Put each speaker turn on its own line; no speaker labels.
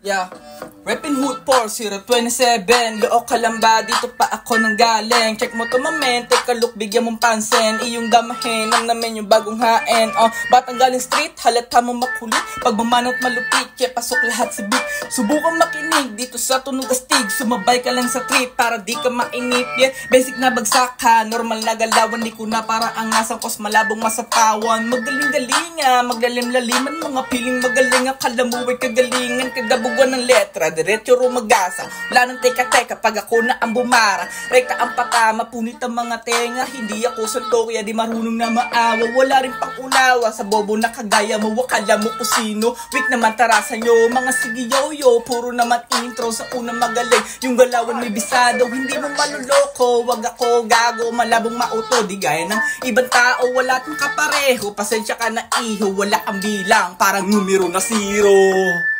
Yeah, Reppin' Hood 4027. Loo ka lang ba? Dito pa ako nang galing. Check mo to mamen, take a look, bigyan mong pansin. Iyong gamahin, ang namin yung bagong hain. Batang galing street, halata mo makulit. Pagmamanat malupit, kaya pasok lahat sa beat. Subukan makinig dito sa tunog astig. Sumabay ka lang sa trip para di ka mainip. Yeah, basic na bagsak ka, normal na galawan. Di ko na para ang asang kos malabong masapawan. Magaling-galinga, maglalim-laliman. Mga piling magaling, akala mo ay kagalingan. Kagabugan ng letra, diretso rumagasa. Wala nang teka-teka pag ako na ang bumara. Rekta ang pata, mapunit ang mga tenga. Hindi ako santo kaya di marunong na maawa. Wala rin pang unawa sa bobo na kagaya mo. Wakala mo kung sino, weak naman tarasan nyo. Mga sige yo-yo, puro naman intro sa unang magaling. Yung galawan may bisado, hindi mo maluloko. Wag ako gago, malabong mauto. Di gaya ng ibang tao, wala tong kapareho. Pasensya ka na iho, wala ang bilang, parang numero na 0.